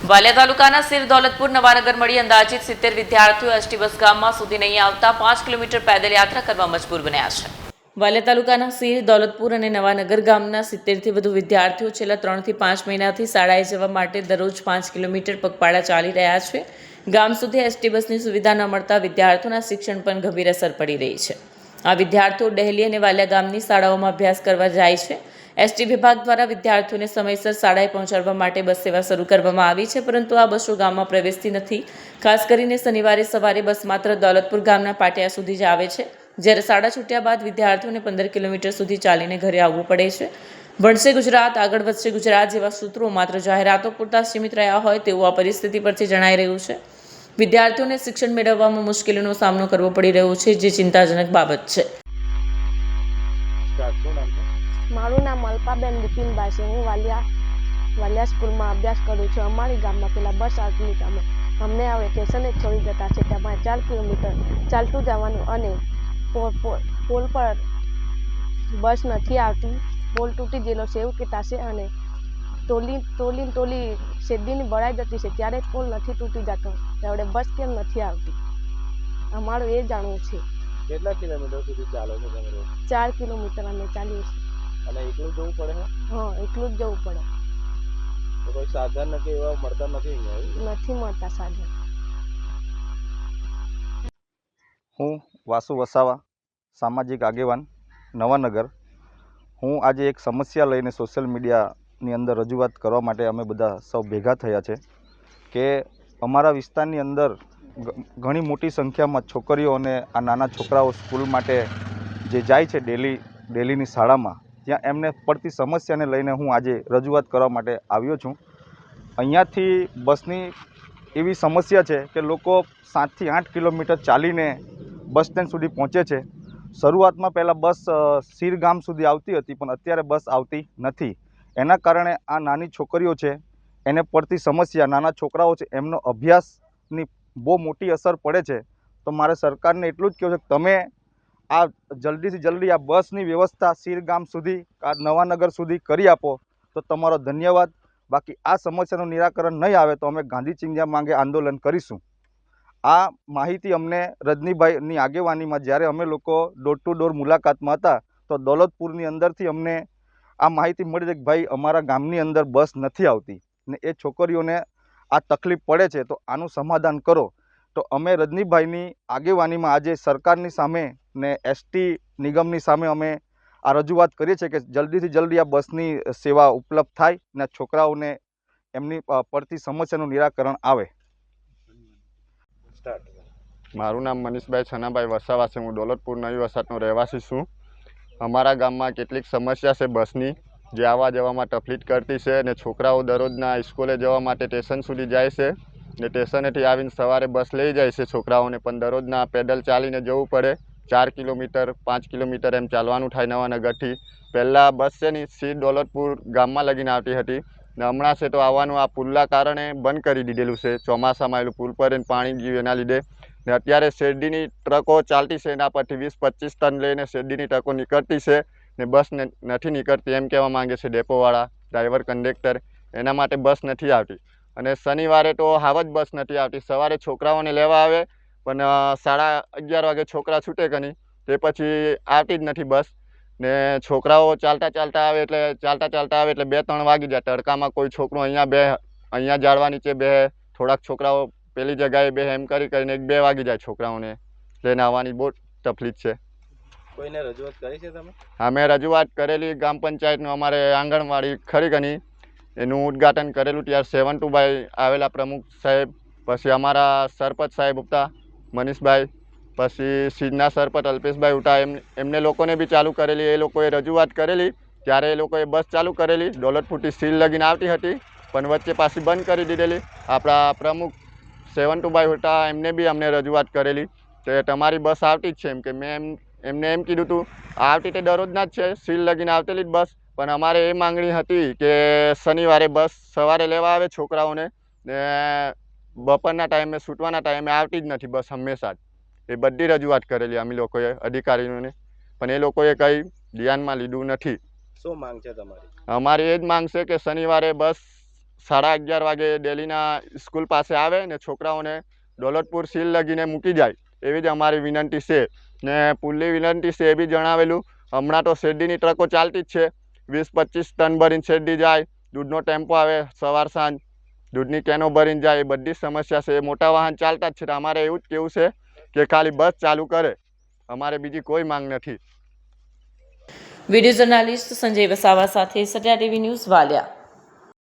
વાલિયા તાલુકાના સિર દૌલતપુર નવાનગર મળી અંદાજિત 70 વિદ્યાર્થીઓ એસટી બસ ગામમાં સુધી નહીં આવતા 5 કિલોમીટર પેદલ યાત્રા કરવા મજબૂર બન્યા છે। વાલિયા તાલુકાના સિર દૌલતપુર અને નવાનગર ગામના 70થી વધુ વિદ્યાર્થીઓ છેલ્લા 3 થી 5 મહિનાથી શાળાએ જવા માટે દરરોજ 5 કિલોમીટર પગપાળા ચાલી રહ્યા છે। ગામ સુધી એસટી બસની સુવિધા ન મળતા વિદ્યાર્થીઓના શિક્ષણ પર ગંભીર અસર પડી રહી છે। આ વિદ્યાર્થીઓ દિલ્હી અને વાલિયા ગામની શાળાઓમાં અભ્યાસ કરવા જાય છે। એસટી વિભાગ દ્વારા વિદ્યાર્થીઓને સમયસર શાળાએ પહોંચાડવા માટે બસ સેવા શરૂ કરવામાં આવી છે, પરંતુ આ બસો ગામમાં પ્રવેશતી નથી। ખાસ કરીને શનિવારે સવારે બસ માત્ર દૌલતપુર ગામના પાટિયા સુધી જ આવે છે, જ્યારે શાળા છૂટ્યા બાદ વિદ્યાર્થીઓને 15 કિલોમીટર સુધી ચાલીને ઘરે આવવું પડે છે। ભણશે ગુજરાત, આગળ વધશે ગુજરાત જેવા સૂત્રો માત્ર જાહેરાતો પૂરતા સીમિત રહ્યા હોય તેવું આ પરિસ્થિતિ પરથી જણાઈ રહ્યું છે। વિદ્યાર્થીઓને શિક્ષણ મેળવવામાં મુશ્કેલીનો સામનો કરવો પડી રહ્યો છે, જે ચિંતાજનક બાબત છે। મારું નામ અલ્પાબેન બિપિનભાઈ છે। હું વાલિયા સ્કૂલમાં અભ્યાસ કરું છું। અમારી ગામમાં પેલા બસ આવતી અમે અમને હવે સ્ટેશને છોડી જતા છે। તમારે 4 કિલોમીટર ચાલતું જવાનું અને પોલ પર બસ નથી આવતી। પોલ તૂટી ગયેલો છે એવું કહેતા છે અને ટોલી શેરડીની બળાઈ જતી છે ત્યારે પોલ નથી તૂટી જતો, ત્યારે બસ કેમ નથી આવતી અમારું એ જાણવું છે। કેટલા કિલોમીટર સુધી ચાલો છો તમે રોજ? 4 કિલોમીટર અમે ચાલીએ છીએ। અને એકલું જવું પડે છે? હા, એકલું જ જવું પડે। તો કોઈ સાધન કે એવા મળતા નથી અહીંયા? નથી મળતા સાધન। હું વાસુ વસાવા, સામાજિક આગેવાન, નવાનગર। હું આજે એક સમસ્યા લઈને સોશિયલ મીડિયાની અંદર રજૂઆત કરવા માટે અમે બધા સૌ ભેગા થયા છે કે અમારા વિસ્તારની અંદર ઘણી મોટી સંખ્યામાં છોકરીઓ અને આ નાના છોકરાઓ સ્કૂલ માટે જે જાય છે ડેલીની શાળામાં, ત્યાં એમને પડતી સમસ્યાને લઈને હું આજે રજૂઆત કરવા માટે આવ્યો છું। અહીંયાથી બસની એવી સમસ્યા છે કે લોકો 7 થી 8 કિલોમીટર ચાલીને બસ સ્ટેન્ડ સુધી પહોંચે છે। શરૂઆતમાં પહેલાં બસ સિર ગામ સુધી આવતી હતી, પણ અત્યારે બસ આવતી નથી। એના કારણે આ નાની છોકરીઓ છે એને પડતી સમસ્યા, નાના છોકરાઓ છે એમનો અભ્યાસની બહુ મોટી અસર પડે છે। તો મારે સરકારને એટલું જ કહેવું છે કે તમે આ જલ્દીથી જલ્દી આ બસની વ્યવસ્થા સિર ગામ સુધી, આ નવાનગર સુધી કરી આપો તો તમારો ધન્યવાદ। બાકી આ સમસ્યાનું નિરાકરણ નહીં આવે તો અમે ગાંધી ચિંધ્યા માંગે આંદોલન કરીશું। આ માહિતી અમને રજનીભાઈની આગેવાનીમાં જ્યારે અમે લોકો ડોર ટુ ડોર મુલાકાતમાં હતા તો દૌલતપુરની અંદરથી અમને આ માહિતી મળી છે કે ભાઈ અમારા ગામની અંદર બસ નથી આવતી ને એ છોકરીઓને આ તકલીફ પડે છે, તો આનું સમાધાન કરો। તો અમે રજનીભાઈની આગેવાનીમાં આજે સરકારની સામે ને એસટી નિગમની સામે અમે આ રજૂઆત કરીએ છીએ કે જલ્દીથી જલ્દી આ બસની સેવા ઉપલબ્ધ થાય ને છોકરાઓને એમની પડતી સમસ્યાનું નિરાકરણ આવે। મારું નામ મનીષભાઈ છનાભાઈ વસાવા છે। હું દૌલતપુર નવી વસાહતનો રહેવાસી છું। અમારા ગામમાં કેટલીક સમસ્યા છે બસની, જે આવવા જવામાં તકલીફ કરતી છે અને છોકરાઓ દરરોજના સ્કૂલે જવા માટે સ્ટેશન સુધી જાય છે ને સ્ટેશનેથી આવીને સવારે બસ લઈ જાય છે છોકરાઓને, પણ દરરોજના પેડલ ચાલીને જવું પડે। 4 કિલોમીટર 5 કિલોમીટર એમ ચાલવાનું થાય નવાનગરથી। પહેલાં બસ છે ને સિર દૌલતપુર ગામમાં લગીને આવતી હતી ને હમણાં છે તો આવવાનું આ પુલના કારણે બંધ કરી દીધેલું છે। ચોમાસામાં એલું પુલ પર પાણી ગયું એના લીધે ને અત્યારે શેરડીની ટ્રકો ચાલતી છે, એના પરથી 20-25 ટન લઈને શેરડીની ટ્રકો નીકળતી છે ને બસ નથી નીકળતી એમ કહેવા માંગે છે ડેપોવાળા, ડ્રાઈવર, કંડક્ટર। એના માટે બસ નથી આવતી અને શનિવારે તો હાવ જ બસ નથી આવતી। સવારે છોકરાઓને લેવા આવે પણ 11:30 વાગે છોકરા છૂટે કે નહીં તે પછી આવતી જ નથી બસ ને છોકરાઓ ચાલતા આવે એટલે 2-3 વાગી જાય। તડકામાં કોઈ છોકરો અહીંયા ઝાડવા નીચે બેસે, થોડાક છોકરાઓ પેલી જગ્યાએ બેસે, એમ કરીને 1-2 વાગી જાય છોકરાઓને લઈને આવવાની બહુ તકલીફ છે। કોઈને રજૂઆત કરી છે તમે? અમે રજૂઆત કરેલી ગ્રામ પંચાયતનું, અમારે આંગણવાડી ખરી ગની એનું ઉદ્ઘાટન કરેલું, ત્યારે 72 આવેલા પ્રમુખ સાહેબ, પછી અમારા સરપંચ સાહેબ હતા મનીષભાઈ, પછી સિરના સરપંચ અલ્પેશભાઈ ઉઠા, એમને લોકોને બી ચાલુ કરેલી। એ લોકોએ રજૂઆત કરેલી ત્યારે એ લોકોએ બસ ચાલુ કરેલી, દૌલતપુરથી સિર લગીને આવતી હતી પણ વચ્ચે પાછી બંધ કરી દીધેલી। આપણા પ્રમુખ 72 હતા એમને બી અમને રજૂઆત કરેલી કે તમારી બસ આવતી જ છે એમ, કે મેં એમને એમ કીધું હતું આવતી તે દરરોજના જ છે, સિર લગીને આવતેલી જ બસ, પણ અમારે એ માંગણી હતી કે શનિવારે બસ સવારે લેવા આવે છોકરાઓને ને બપોરના ટાઈમે છૂટવાના ટાઈમે આવતી જ નથી બસ હંમેશા જ। એ બધી રજૂઆત કરેલી અમે લોકોએ અધિકારીઓને, પણ એ લોકોએ કંઈ ધ્યાનમાં લીધું નથી। શું માંગ છે તમારી? અમારી એ જ માંગ છે કે શનિવારે બસ 11:30 વાગે ડેલીના સ્કૂલ પાસે આવે ને છોકરાઓને દોલતપુર સીલ લગીને મૂકી જાય એવી જ અમારી વિનંતી છે. ને પુલ્લી વિનંતી છે એ બી જણાવેલું, હમણાં તો શેરડીની ટ્રકો ચાલતી જ છે, 20-25 ટન ભરીને શેરડી જાય, દૂધનો ટેમ્પો આવે સવાર સાંજ, દૂધની કેનો ભરીને જાય, એ બધી સમસ્યા છે. મોટા વાહન ચાલતા જ છે. અમારે એવું જ કેવું છે કે ખાલી બસ ચાલુ કરે, અમારે બીજી કોઈ માંગ નથી. વિડીયો જર્નાલિસ્ટ સંજય વસાવા સાથે સત્યા ટીવી ન્યૂઝ વાલિયા.